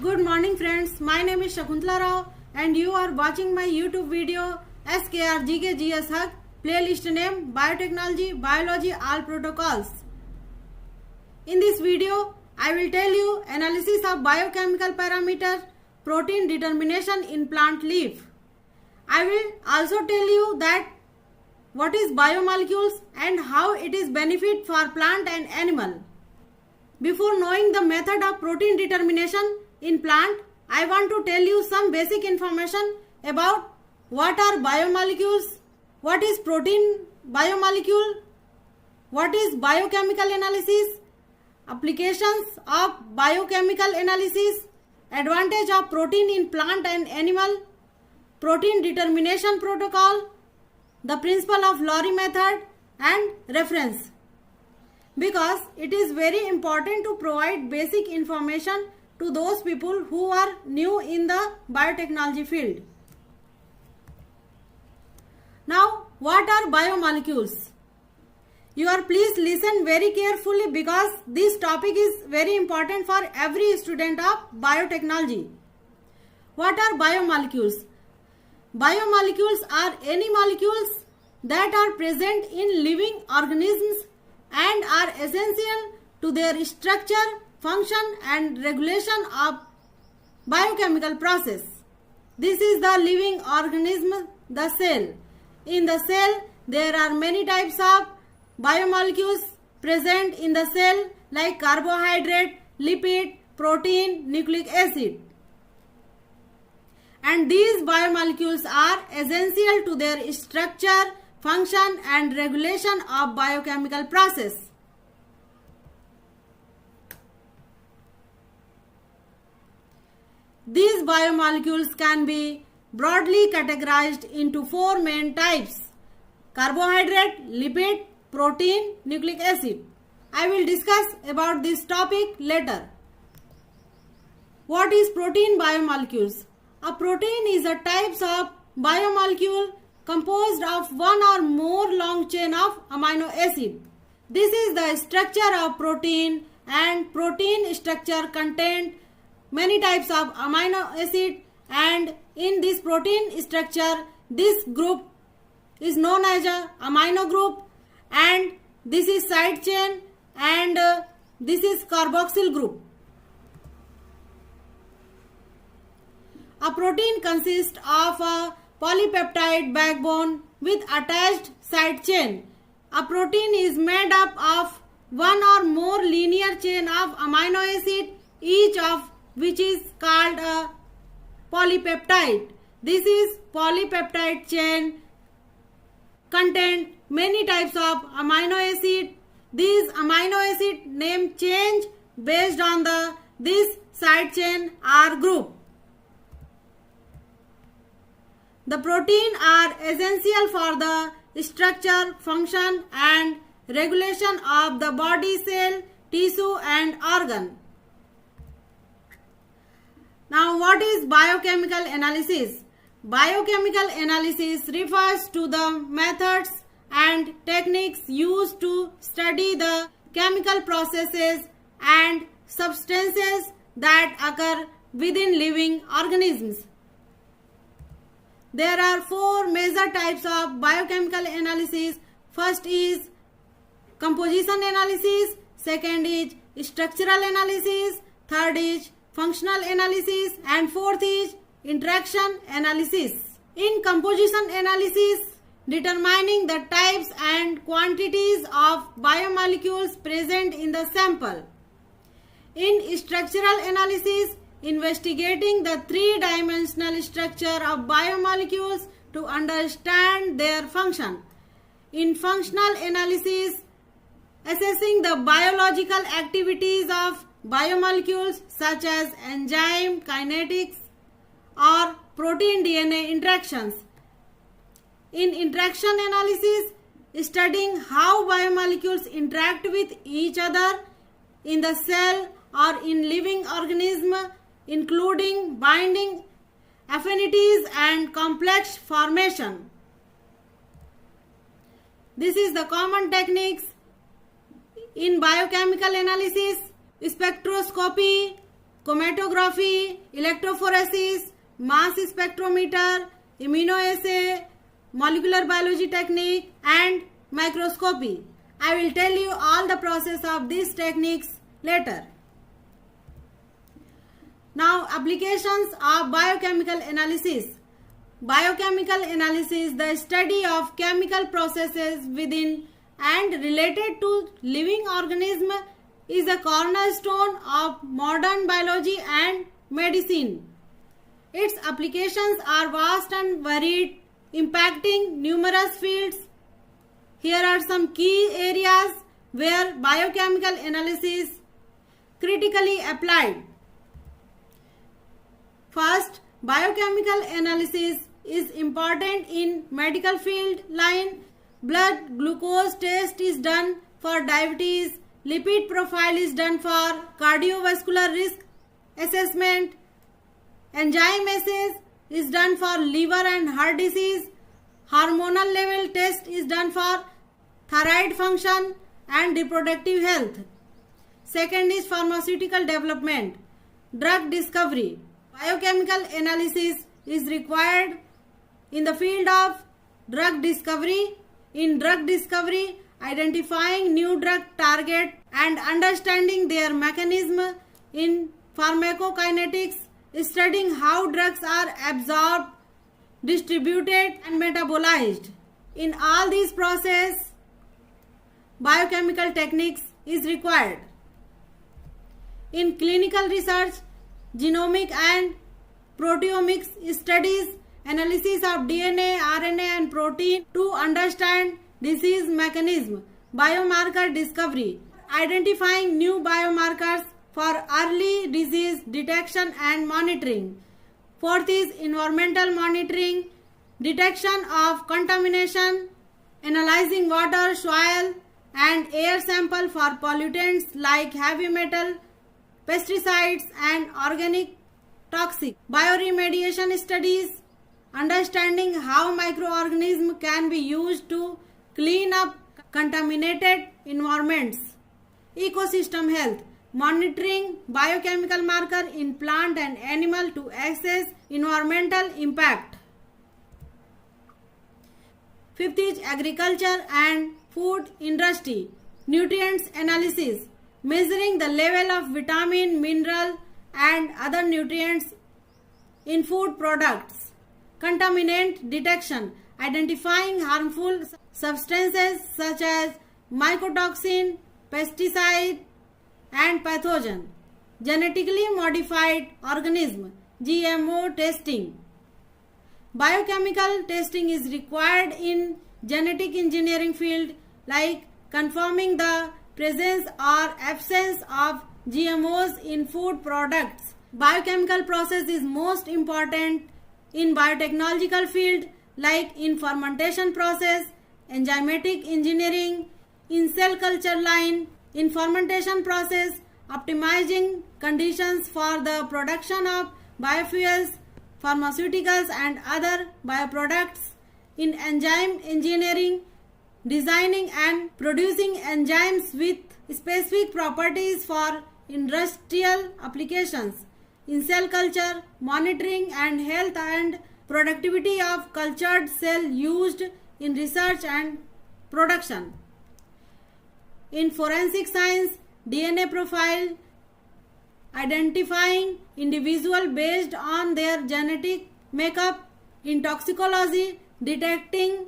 Good morning friends, my name is Shakuntala Rao and you are watching my YouTube video SKR GK GS Hug, playlist name Biotechnology, Biology, All Protocols. In this video, I will tell you analysis of biochemical parameters, protein determination in plant leaf. I will also tell you that what is biomolecules and how it is benefit for plant and animal. Before knowing the method of protein determination in plant, I want to tell you some basic information about what are biomolecules, what is protein biomolecule, what is biochemical analysis, applications of biochemical analysis, advantage of protein in plant and animal, protein determination protocol, the principle of Lowry method and reference. Because it is very important to provide basic information to those people who are new in the biotechnology field. Now, what are biomolecules? You are please listen very carefully because this topic is very important for every student of biotechnology. What are biomolecules? Biomolecules are any molecules that are present in living organisms and are essential to their structure, function and regulation of biochemical process. This is the living organism, the cell. In the cell, there are many types of biomolecules present in the cell like carbohydrate, lipid, protein, nucleic acid. And these biomolecules are essential to their structure, function and regulation of biochemical process. These biomolecules can be broadly categorized into four main types: carbohydrate, lipid, protein, nucleic acid. I will discuss about this topic later. What is protein biomolecules? A protein is a type of biomolecule composed of one or more long chain of amino acid. This is the structure of protein, and protein structure contains many types of amino acid, and in this protein structure this group is known as a amino group, and this is side chain, and this is carboxyl group. A protein consists of a polypeptide backbone with attached side chain. A protein is made up of one or more linear chain of amino acid, each of which is called a polypeptide. This is polypeptide chain contain many types of amino acid. These amino acid name change based on this side chain R group. The protein are essential for the structure, function and regulation of the body, cell, tissue and organ. Now, what is biochemical analysis? Biochemical analysis refers to the methods and techniques used to study the chemical processes and substances that occur within living organisms. There are four major types of biochemical analysis. First is composition analysis, second is structural analysis, third is functional analysis and fourth is interaction analysis. In composition analysis, determining the types and quantities of biomolecules present in the sample. In structural analysis, investigating the three-dimensional structure of biomolecules to understand their function. In functional analysis, assessing the biological activities of biomolecules such as enzyme kinetics or protein DNA interactions. In interaction analysis, studying how biomolecules interact with each other in the cell or in living organism, including binding, affinities and complex formation. This is the common techniques in biochemical analysis: spectroscopy, chromatography, electrophoresis, mass spectrometer, immunoassay, molecular biology technique, and microscopy. I will tell you all the process of these techniques later. Now, applications of biochemical analysis. Biochemical analysis, the study of chemical processes within and related to living organism, is a cornerstone of modern biology and medicine. Its applications are vast and varied, impacting numerous fields. Here are some key areas where biochemical analysis critically applied. First, biochemical analysis is important in medical field line. Blood glucose test is done for diabetes. Lipid profile is done for cardiovascular risk assessment. Enzyme assay is done for liver and heart disease. Hormonal level test is done for thyroid function and reproductive health. Second is pharmaceutical development, drug discovery. Biochemical analysis is required in the field of drug discovery. In drug discovery, identifying new drug target and understanding their mechanism. In pharmacokinetics, studying how drugs are absorbed, distributed and metabolized. In all these processes, biochemical techniques is required. In clinical research, genomic and proteomics studies, analysis of DNA, RNA and protein to understand disease mechanism. Biomarker discovery, identifying new biomarkers for early disease detection and monitoring. Fourth is environmental monitoring, detection of contamination, analyzing water, soil and air sample for pollutants like heavy metal, pesticides and organic toxic. Bioremediation studies, understanding how microorganisms can be used to clean up contaminated environments. Ecosystem health, monitoring biochemical marker in plant and animal to assess environmental impact. Fifth is agriculture and food industry, nutrients analysis, measuring the level of vitamin, mineral and other nutrients in food products. Contaminant detection, identifying harmful substances such as mycotoxin, pesticide and pathogen. Genetically modified organism, GMO testing. Biochemical testing is required in genetic engineering field, like confirming the presence or absence of GMOs in food products. Biochemical process is most important in biotechnological field, like in fermentation process, enzymatic engineering, in cell culture line, in fermentation process, optimizing conditions for the production of biofuels, pharmaceuticals and other bioproducts, in enzyme engineering, designing and producing enzymes with specific properties for industrial applications, in cell culture, monitoring and health and productivity of cultured cell used in research and production. In forensic science, DNA profile, identifying individual based on their genetic makeup. In toxicology, detecting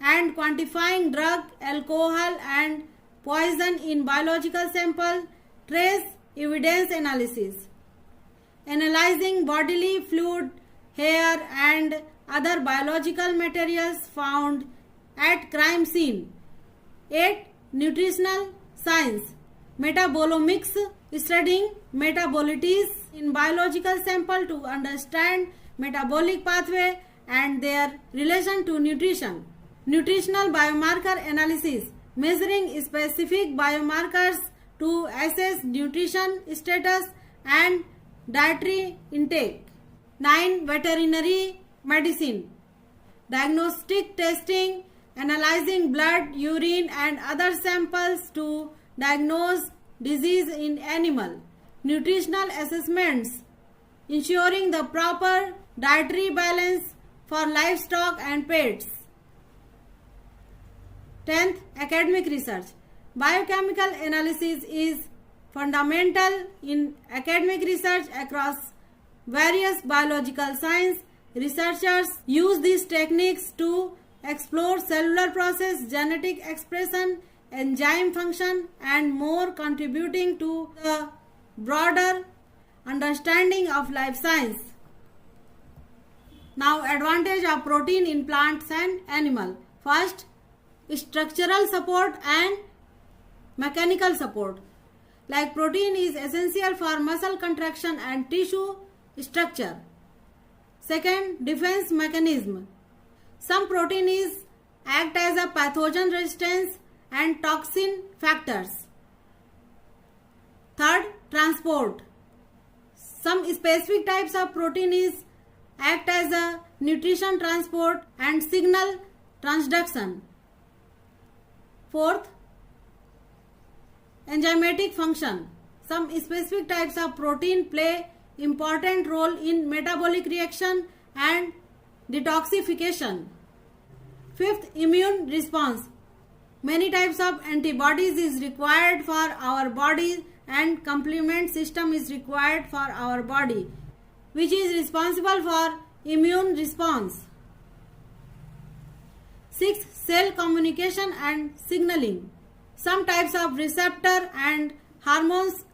and quantifying drug, alcohol and poison in biological sample. Trace evidence analysis, analyzing bodily fluid, hair and other biological materials found at crime scene. 8. Nutritional science, metabolomics, studying metabolites in biological sample to understand metabolic pathway and their relation to nutrition. Nutritional biomarker analysis, measuring specific biomarkers to assess nutrition status and dietary intake. 9. Veterinary medicine, diagnostic testing, analyzing blood, urine and other samples to diagnose disease in animal. nutritional assessments, ensuring the proper dietary balance for livestock and pets. 10th, academic research. Biochemical analysis is fundamental in academic research across various biological science. Researchers use these techniques to explore cellular process, genetic expression, enzyme function, and more, contributing to the broader understanding of life science. Now, advantage of protein in plants and animal. First, structural support and mechanical support. Like protein is essential for muscle contraction and tissue structure. Second, defense mechanism. Some proteins act as a pathogen resistance and toxin factors. Third, transport. Some specific types of proteins act as a nutrition transport and signal transduction. Fourth, enzymatic function. Some specific types of protein play important role in metabolic reaction and detoxification. Fifth, immune response. Many types of antibodies is required for our body and complement system is required for our body, which is responsible for immune response. Sixth, cell communication and signaling. Some types of receptor and hormones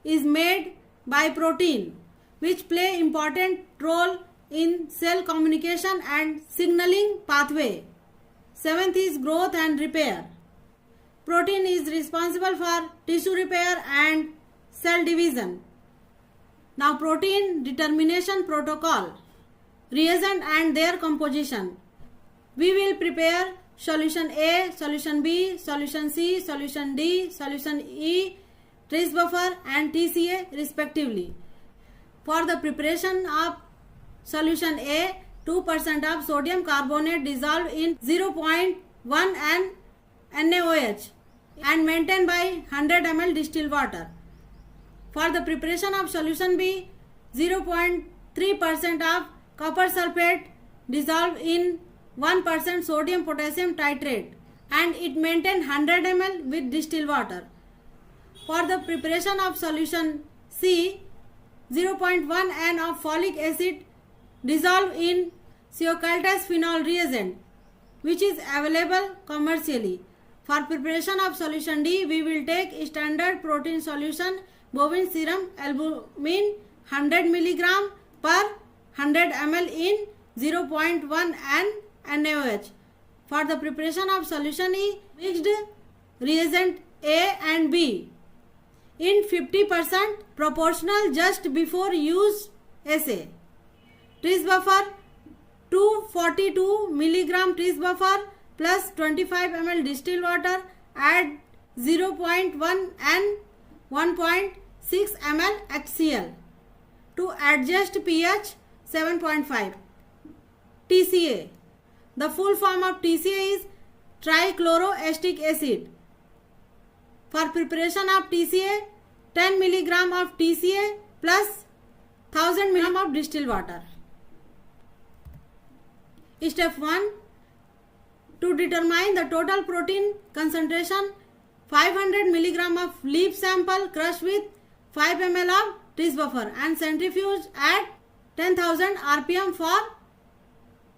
is made by protein, which play important role in cell communication and signaling pathway. Seventh is growth and repair. Protein is responsible for tissue repair and cell division. Now, protein determination protocol, reagent and their composition. We will prepare solution A, solution B, solution C, solution D, solution E, trace buffer and TCA respectively. For the preparation of solution A, 2% of sodium carbonate dissolved in 0.1 and NaOH and maintained by 100 ml distilled water. For the preparation of solution B, 0.3% of copper sulfate dissolved in 1% sodium potassium titrate and it maintained 100 ml with distilled water. For the preparation of solution C, 0.1 N of folic acid dissolved in Ceocultus phenol reagent, which is available commercially. For preparation of solution D, we will take standard protein solution, bovine serum albumin 100 mg per 100 ml in 0.1 N NaOH. For the preparation of solution E, mixed reagent A and B in 50% proportional just before use assay. Trace buffer 242 mg trace buffer plus 25 ml distilled water, add 0.1 and 1.6 ml HCl to adjust pH 7.5. TCA. The full form of TCA is trichloroacetic acid. For preparation of TCA, 10 mg of TCA plus 1000 mg of distilled water. Step 1. To determine the total protein concentration, 500 mg of leaf sample crushed with 5 ml of trace buffer and centrifuge at 10,000 rpm for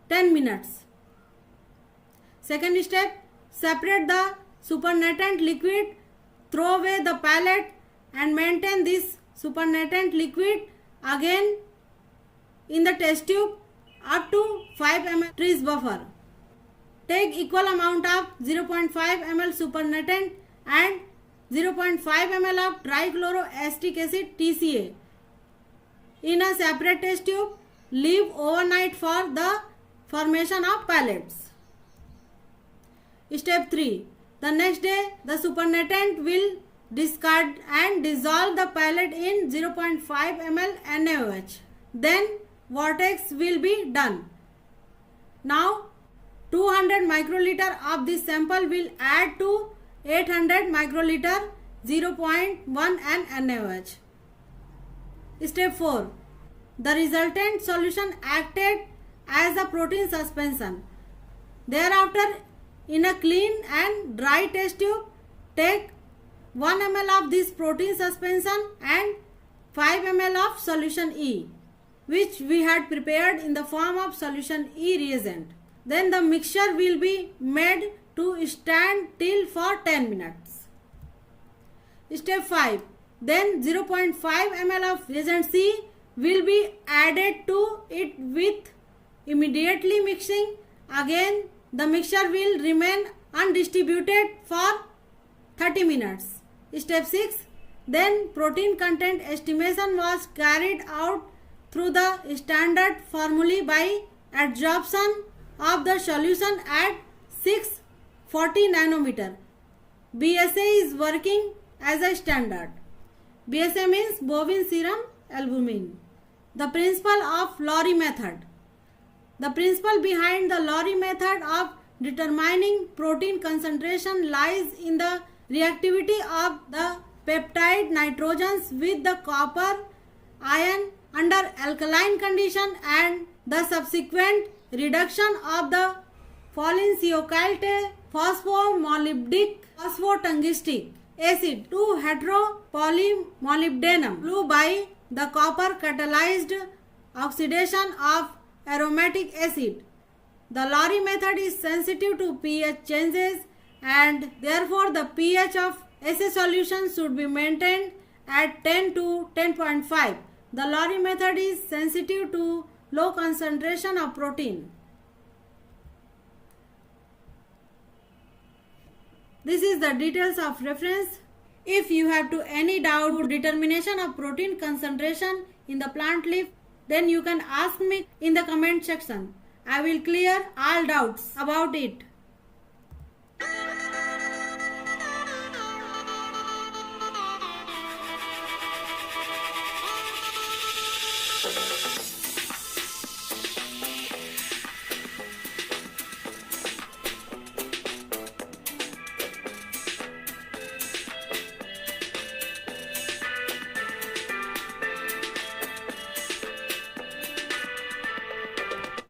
10 minutes. Second step, separate the supernatant liquid, throw away the pellet and maintain this supernatant liquid again in the test tube up to 5 ml trace buffer. Take equal amount of 0.5 ml supernatant and 0.5 ml of trichloroacetic acid TCA in a separate test tube. Leave overnight for the formation of pellets. Step 3. The next day, the supernatant will discard and dissolve the pellet in 0.5 ml NaOH. Then vortex will be done. Now 200 microliter of this sample will add to 800 microliter 0.1 and NaOH. Step 4. The resultant solution acted as a protein suspension. Thereafter, in a clean and dry test tube, take 1 ml of this protein suspension and 5 ml of solution E, which we had prepared in the form of solution E reagent. Then the mixture will be made to stand still for 10 minutes. Step 5. Then 0.5 ml of reagent C will be added to it with immediately mixing. Again, the mixture will remain undistributed for 30 minutes. Step 6. Then protein content estimation was carried out through the standard formulae by adsorption of the solution at 640 nanometer. BSA is working as a standard. BSA means bovine serum albumin. The principle of Lowry method. The principle behind the Lowry method of determining protein concentration lies in the reactivity of the peptide nitrogens with the copper ion under alkaline condition and the subsequent reduction of the polyinsocalate phosphomolybdic phosphotungstic acid to heteropolymolybdenum blue by the copper catalyzed oxidation of aromatic acid. The Lowry method is sensitive to pH changes and therefore the pH of SA solution should be maintained at 10 to 10.5. The Lowry method is sensitive to low concentration of protein. This is the details of reference. If you have to any doubt or determination of protein concentration in the plant leaf, then you can ask me in the comment section. I will clear all doubts about it.